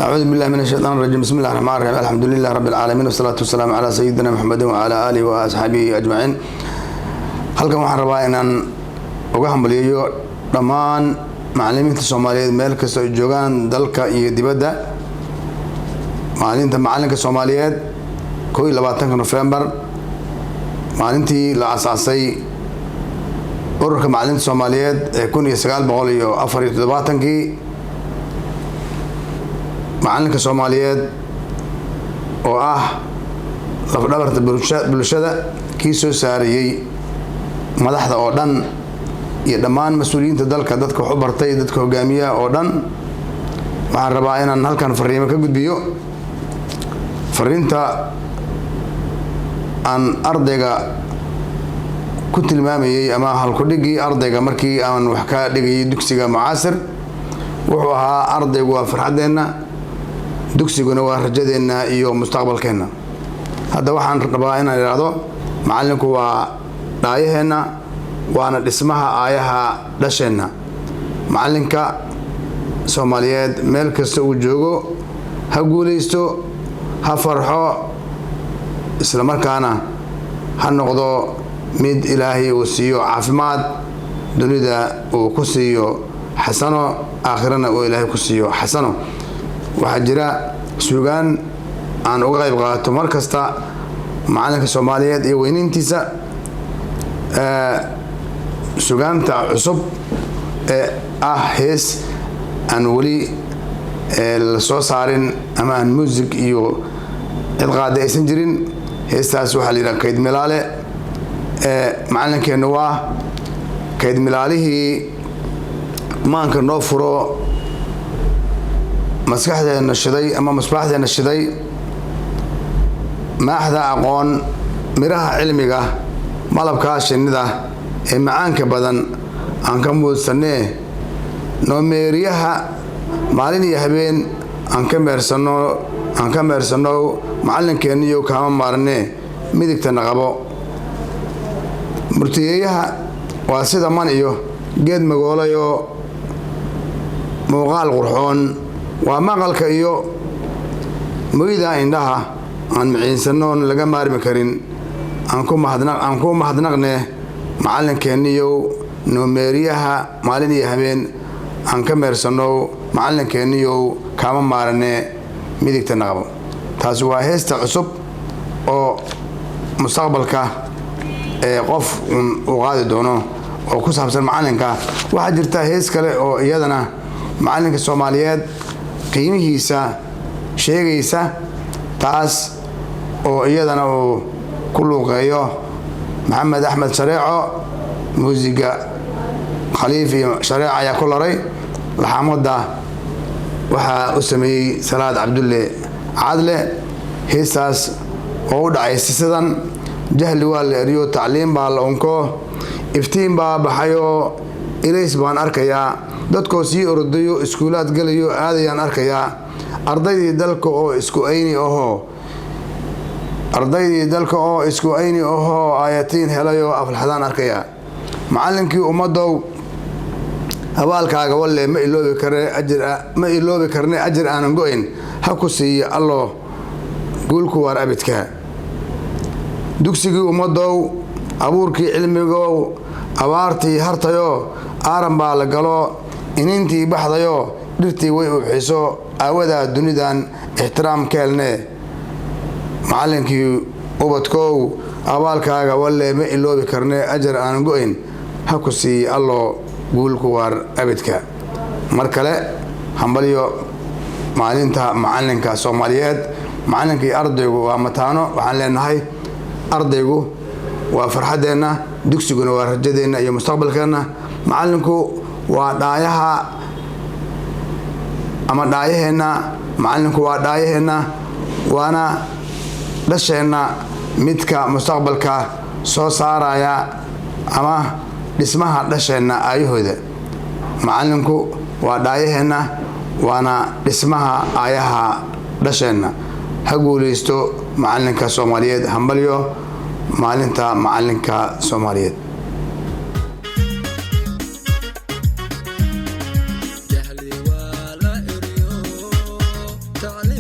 أعوذ بالله من الشيطان الرجيم. بسم الله الرحمن الرحيم. الحمد لله رب العالمين والصلاة والسلام على سيدنا محمد وعلى آله وأصحابه أجمعين. halkan waxaan rabaa inaan uga hambaliyo dhammaan macallimiinta Soomaaliyeed meel kasta ay joogaan dalka iyo dibadda. maalinta macallinka Soomaaliyeed 21 November maalintii la aasaasay ururka macallinta Soomaaliyeed ee 1974 macallinka Soomaaliyeed oo ah lafdhabarta bulshada kii soo saarayay madaxda oo dhan iyo dhammaan mas'uuliyiinta dalka dadka wax u bartay dadka hogaamiya oo dhan waxaan rabaa inaan halkan fariimo ka gudbiyo fariinta aan ardayga ku tilmaamayay ama halku dhigi ardayga markii aan wax ka dhigay dugsiga mucaasir wuxuu ahaa ardaygu waa farxadeena dugsiguna waa rajadeena iyo mustaqbalkeena. hadda waxaan rabaa inaan iraahdo macallinku waa dhaayaheena waana dhismaha aayaha dhasheena. macallinka Soomaaliyeed meel kasta uu joogo ha guuleysto ha farxo isla markaana ha noqdo mid Ilaahay uu siiyo caafimaad dunida uu ku siiyo xasano aakhirana uu Ilaahay ku siiyo xasano. waxaa jira suugaan aan uga qayb qaato mar kasta macallinka Soomaaliyeed iyo weynintiisa suugaanta cusub ee ah hees aan weli la soo saarin ama aan music iyo cid qaada aysan jirin. heestaas waxaa la yidhaha kayd milaale macallinkeenna waa kayd milaalihii maanka noo furo maskaxdeena shiday ama masbaaxdeena shiday maaxda aqoon miraha cilmiga malabka shinnida ee macaanka badan aan ka muudsanee noomeeriyaha maalin iyo habeen aan ka meersano macallinkeenniyo kaama maarnee midigtana qabo. murtiyeeyaha waa sida man iyo geed magoolayoo muuqaal qurxoon waa maqalka iyo moyda indhaha aan miciinsanoon laga maarmi karin aan ku mahadnaqne macallinkeenniyo noomeeriyaha maalin iyo habeen aan ka meersano macallinkeenniyo kaama maarne midigtana qabo. taasi waa heesta cusub oo mustaqbalka qof uu qaadi doono oo ku saabsan macallinka. waxaa jirta hees kale oo iyadana macallinka Soomaaliyeed qiimihiisa sheegaysa taas oo iyadana uu ku luuqeeyo Maxamed Axmed Shareeco muusiga Khaliif iyo Shareeco ayaa ku laray laxamada waxaa u sameeyay Salaad Cabdulle Cadle. heestaas oo u dhacay sidan jahli waa la eriyo tacliin baa la unko iftiin baa baxayo ilays baan arkayaa dadkoo sii ordayo iskuulaad galayo aadayaan arkayaa ardaydii dalka oo isku ayni ahoo aayatiin helayo aflaxdaan arkayaa. macallinkii ummadow abaalkaaga walle ma iloobi karne ajir aanan go'in ha ku siiyo allo guulku waar abidka. dugsigii ummadow abuurkii cilmigow abaartii hartayo aaran baa la galo inintii baxdayo dhirtii way ubixiso aawadaa dunidan ixtiraam keelne. macallinkii ubadkow abaalkaaga walle ma iloobi karne ajar aanan go'in ha ku siiyo allo guulku waar abidka. mar kale hambalyo maalinta macallinka Soomaaliyeed. macallinkii ardaygu waa mataano waxaan leenahay ardaygu waa farxadeena dugsiguna waa rajadeena iyo mustaqbalkeena. macallinku waa dhaayaha ama dhaayaheena macallinku waa dhaayaheena waana dhasheena midka mustaqbalka soo saaraya ama dhismaha dhasheena aayahooda. macallinku waa dhaayaheena waana dhismaha aayaha dhasheena. ha guuleysto macallinka Soomaaliyeed. hambalyo maalinta macallinka Soomaaliyeed. تعليم